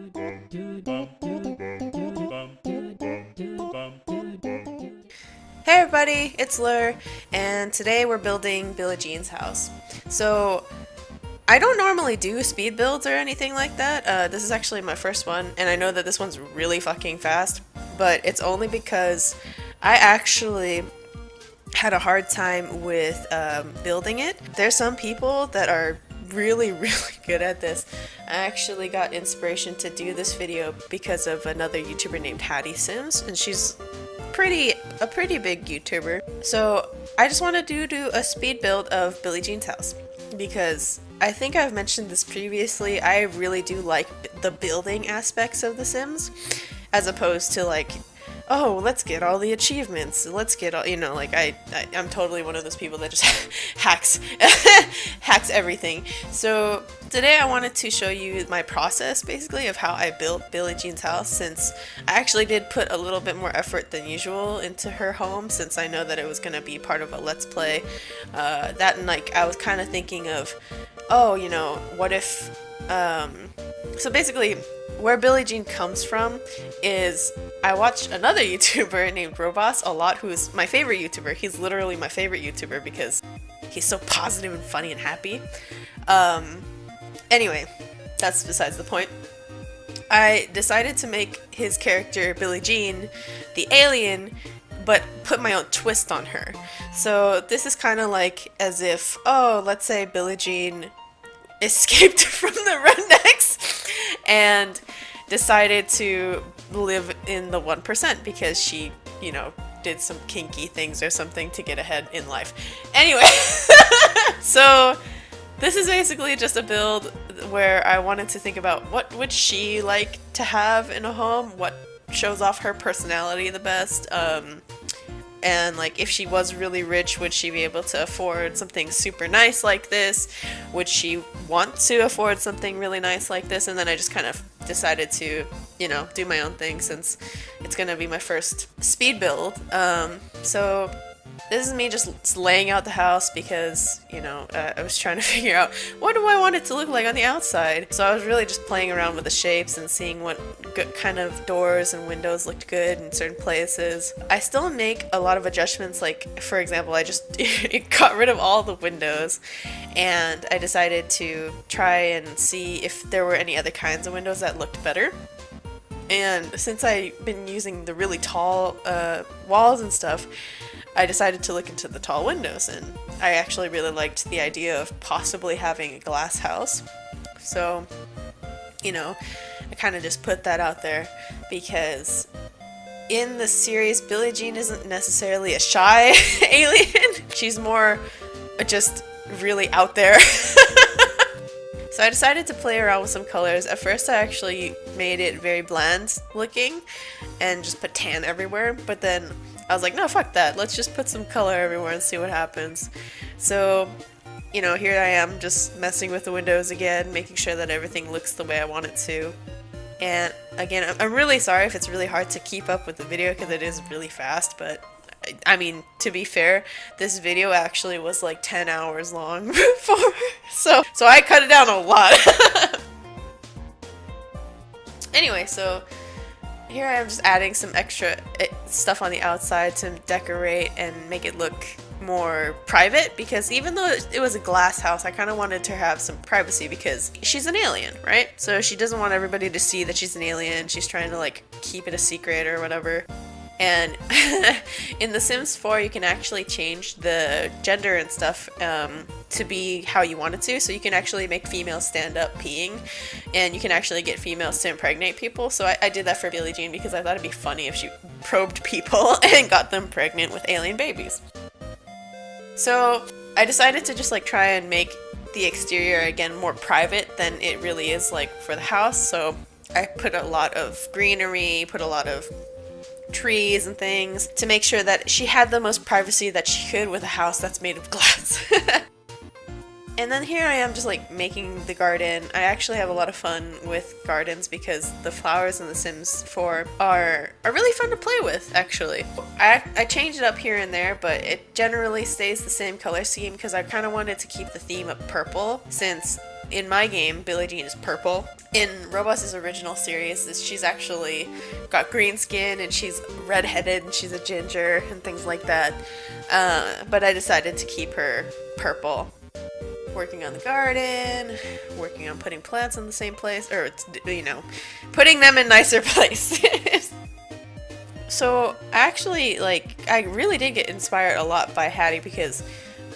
Hey everybody, it's Lur, and today we're building Billie Jean's house. So, I don't normally do speed builds or anything like that. This is actually my first one, and I know that this one's really fucking fast, but it's only because I actually had a hard time with building it. There's some people that are really good at this. I actually got inspiration to do this video because of another YouTuber named Hattie Sims, and she's a pretty big YouTuber. So I just wanted to do a speed build of Billie Jean's house because I think I've mentioned this previously. I really do like the building aspects of The Sims as opposed to like, oh, let's get all the achievements. Let's get all, you know, like I'm totally one of those people that just hacks everything. So today I wanted to show you my process basically of how I built Billie Jean's house, since I actually did put a little bit more effort than usual into her home, since I know that it was going to be part of a let's play. That and like I was kind of thinking of, oh, you know, what if, so basically where Billie Jean comes from is I watched another YouTuber named Robbaz a lot, who's my favorite YouTuber. He's literally my favorite YouTuber because he's so positive and funny and happy. Anyway, that's besides the point. I decided to make his character Billie Jean the alien, but put my own twist on her. So this is kind of like as if, oh, let's say Billie Jean escaped from the rednecks and decided to live in the 1% because she, you know, did some kinky things or something to get ahead in life. Anyway, so this is basically just a build where I wanted to think about what would she like to have in a home, what shows off her personality the best, and like if she was really rich, would she be able to afford something super nice like this? Would she want to afford something really nice like this? And then I just kind of decided to, you know, do my own thing since it's gonna be my first speed build. So this is me just laying out the house because, you know, I was trying to figure out what do I want it to look like on the outside. So I was really just playing around with the shapes and seeing what kind of doors and windows looked good in certain places. I still make a lot of adjustments, like for example, I just got rid of all the windows and I decided to try and see if there were any other kinds of windows that looked better. And since I've been using the really tall walls and stuff, I decided to look into the tall windows, and I actually really liked the idea of possibly having a glass house. So, you know, I kind of just put that out there because in the series, Billie Jean isn't necessarily a shy alien. She's more just really out there. So I decided to play around with some colors. At first I actually made it very bland looking and just put tan everywhere, but then I was like, no, fuck that. Let's just put some color everywhere and see what happens. So, you know, here I am just messing with the windows again, making sure that everything looks the way I want it to. And again, I'm really sorry if it's really hard to keep up with the video because it is really fast, but I mean, to be fair, this video actually was like 10 hours long before, so I cut it down a lot. Anyway, so here I am just adding some extra stuff on the outside to decorate and make it look more private, because even though it was a glass house, I kind of wanted to have some privacy because she's an alien, right? So she doesn't want everybody to see that she's an alien. She's trying to like keep it a secret or whatever. And in The Sims 4, you can actually change the gender and stuff to be how you want it to. So you can actually make females stand up peeing, and you can actually get females to impregnate people. So I did that for Billie Jean because I thought it'd be funny if she probed people and got them pregnant with alien babies. So I decided to just like try and make the exterior again more private than it really is like for the house. So I put a lot of greenery, put a lot of trees and things to make sure that she had the most privacy that she could with a house that's made of glass. And then here I am just like making the garden. I actually have a lot of fun with gardens because the flowers in The Sims 4 are really fun to play with, actually. I change it up here and there, but it generally stays the same color scheme because I kind of wanted to keep the theme of purple, since in my game, Billie Jean is purple. In Robbaz' original series, she's actually got green skin and she's redheaded and she's a ginger and things like that. But I decided to keep her purple. Working on the garden, working on putting plants in the same place, or, you know, putting them in nicer places. So actually, I really did get inspired a lot by Hattie, because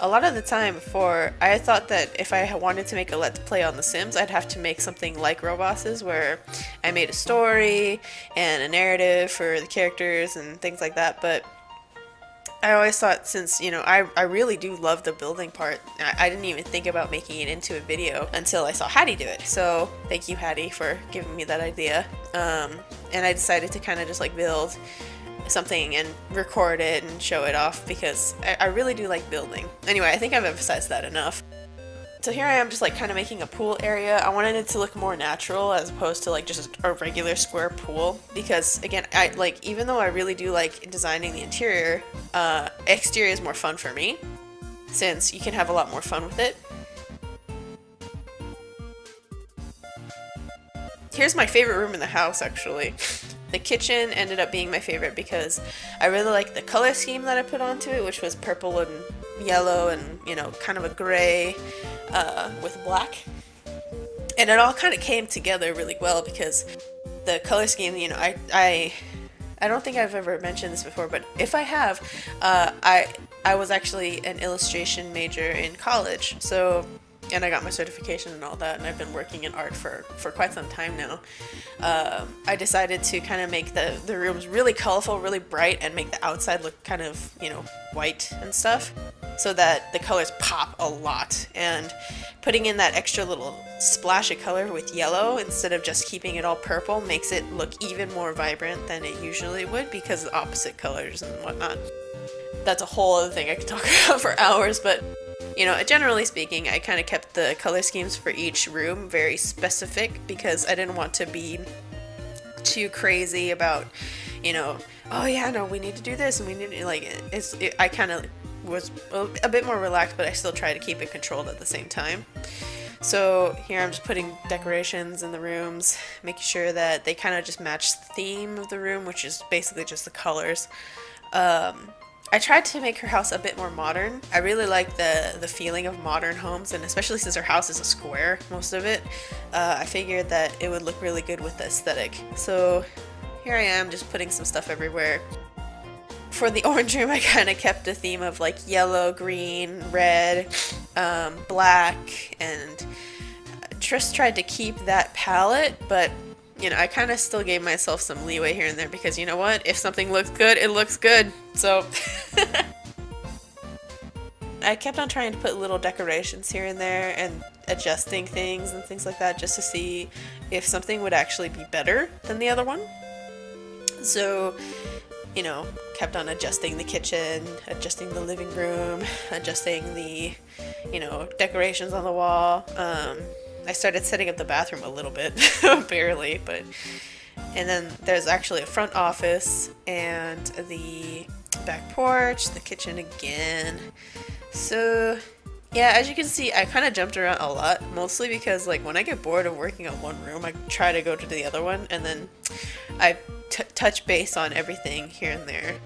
a lot of the time before, I thought that if I wanted to make a Let's Play on The Sims, I'd have to make something like Robbaz's, where I made a story and a narrative for the characters and things like that, but I always thought, since, you know, I really do love the building part, I didn't even think about making it into a video until I saw Hattie do it. So thank you, Hattie, for giving me that idea. And I decided to kind of just like build something and record it and show it off, because I really do like building. Anyway, I think I've emphasized that enough. So here I am, just like kind of making a pool area. I wanted it to look more natural as opposed to like just a regular square pool, because again, even though I really do like designing the interior, exterior is more fun for me, since you can have a lot more fun with it. Here's my favorite room in the house, actually. The kitchen ended up being my favorite because I really like the color scheme that I put onto it, which was purple and yellow and, you know, kind of a gray with black. And it all kind of came together really well, because the color scheme, you know, I don't think I've ever mentioned this before, but if I have, I was actually an illustration major in college, so, and I got my certification and all that, and I've been working in art for quite some time now. I decided to kind of make the rooms really colorful, really bright, and make the outside look kind of, you know, white and stuff, so that the colors pop a lot. And putting in that extra little splash of color with yellow instead of just keeping it all purple makes it look even more vibrant than it usually would, because of the opposite colors and whatnot. That's a whole other thing I could talk about for hours, but you know, generally speaking, I kind of kept the color schemes for each room very specific, because I didn't want to be too crazy about, you know, oh yeah, no, we need to do this and we need to, like, I kind of was a bit more relaxed, but I still try to keep it controlled at the same time. So here I'm just putting decorations in the rooms, making sure that they kind of just match the theme of the room, which is basically just the colors. I tried to make her house a bit more modern. I really like the feeling of modern homes, and especially since her house is a square, most of it, I figured that it would look really good with the aesthetic. So here I am, just putting some stuff everywhere. For the orange room, I kind of kept a theme of like yellow, green, red, black, and just tried to keep that palette, but you know, I kind of still gave myself some leeway here and there, because you know what? If something looks good, it looks good. So I kept on trying to put little decorations here and there and adjusting things and things like that, just to see if something would actually be better than the other one. So, you know, kept on adjusting the kitchen, adjusting the living room, adjusting the, you know, decorations on the wall. I started setting up the bathroom a little bit, barely, but, and then there's actually a front office and the back porch, the kitchen again. So yeah, as you can see, I kind of jumped around a lot, mostly because like when I get bored of working on one room, I try to go to the other one, and then I touch base on everything here and there.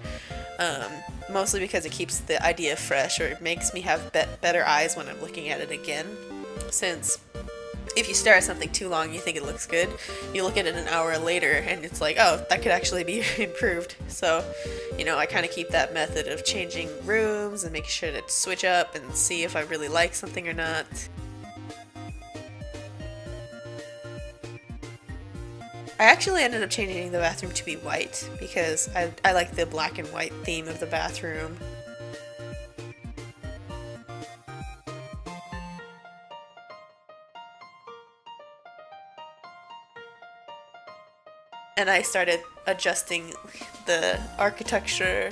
Mostly because it keeps the idea fresh, or it makes me have better eyes when I'm looking at it again, since if you stare at something too long, you think it looks good. You look at it an hour later and it's like, oh, that could actually be improved. So, you know, I kind of keep that method of changing rooms and making sure to switch up and see if I really like something or not. I actually ended up changing the bathroom to be white, because I like the black and white theme of the bathroom. And I started adjusting the architecture,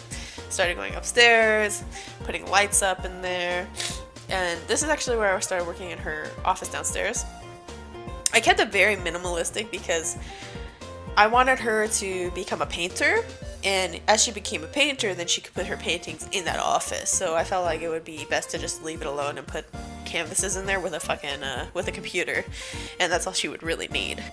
started going upstairs, putting lights up in there, and this is actually where I started working in her office downstairs. I kept it very minimalistic because I wanted her to become a painter, and as she became a painter, then she could put her paintings in that office. So I felt like it would be best to just leave it alone and put canvases in there with a fucking with a computer, and that's all she would really need.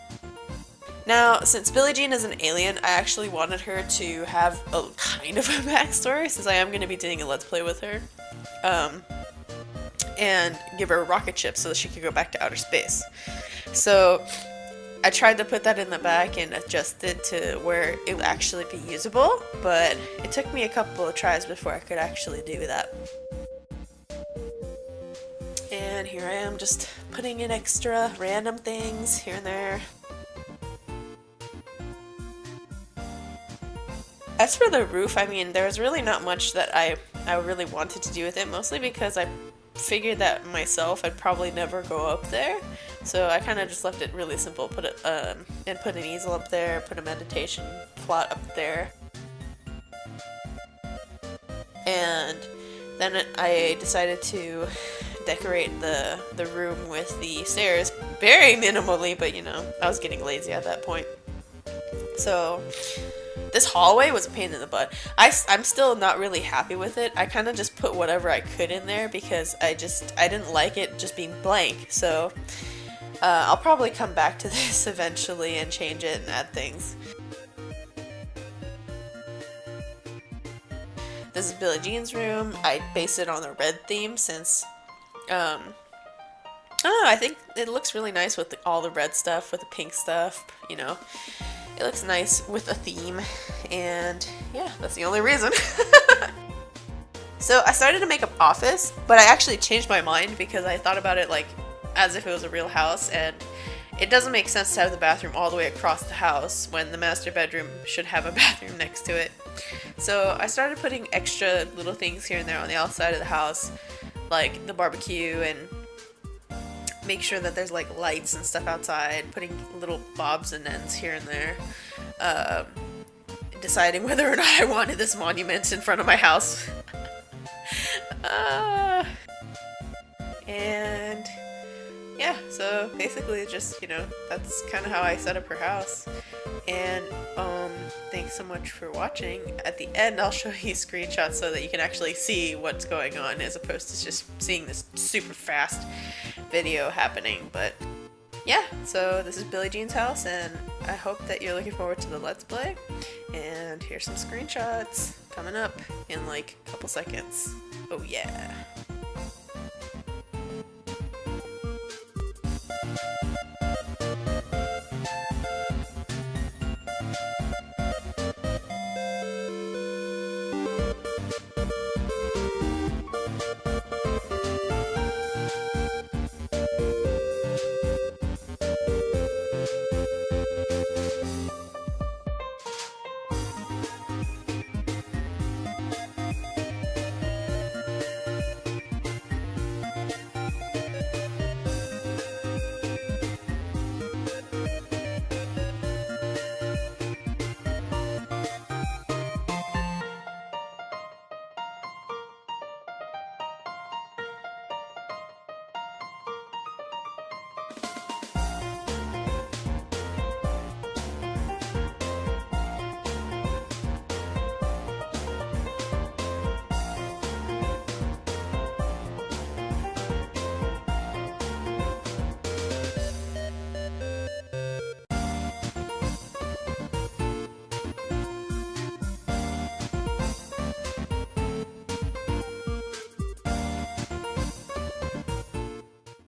Now, since Billie Jean is an alien, I actually wanted her to have a kind of a backstory, since I am going to be doing a Let's Play with her, and give her a rocket ship so that she could go back to outer space. So I tried to put that in the back and adjust it to where it would actually be usable, but it took me a couple of tries before I could actually do that. And here I am just putting in extra random things here and there. As for the roof, I mean, there was really not much that I really wanted to do with it, mostly because I figured that myself I'd probably never go up there. So I kind of just left it really simple, put an easel up there, put a meditation plot up there. And then I decided to decorate the room with the stairs very minimally, but you know, I was getting lazy at that point. So this hallway was a pain in the butt. I'm still not really happy with it. I kind of just put whatever I could in there because I didn't like it just being blank. So I'll probably come back to this eventually and change it and add things. This is Billie Jean's room. I based it on the red theme since, I don't know, I think it looks really nice with all the red stuff, with the pink stuff, you know. It looks nice with a theme, and yeah, that's the only reason. So I started to make an office, but I actually changed my mind because I thought about it like as if it was a real house, and it doesn't make sense to have the bathroom all the way across the house when the master bedroom should have a bathroom next to it. So I started putting extra little things here and there on the outside of the house, like the barbecue, and make sure that there's like lights and stuff outside, putting little bobs and ends here and there, deciding whether or not I wanted this monument in front of my house. And yeah, so basically just, you know, that's kind of how I set up her house. And thanks so much for watching. At the end I'll show you screenshots so that you can actually see what's going on as opposed to just seeing this super fast video happening. But yeah, so this is Billie Jean's house, and I hope that you're looking forward to the Let's Play. And here's some screenshots coming up in like a couple seconds. Oh yeah.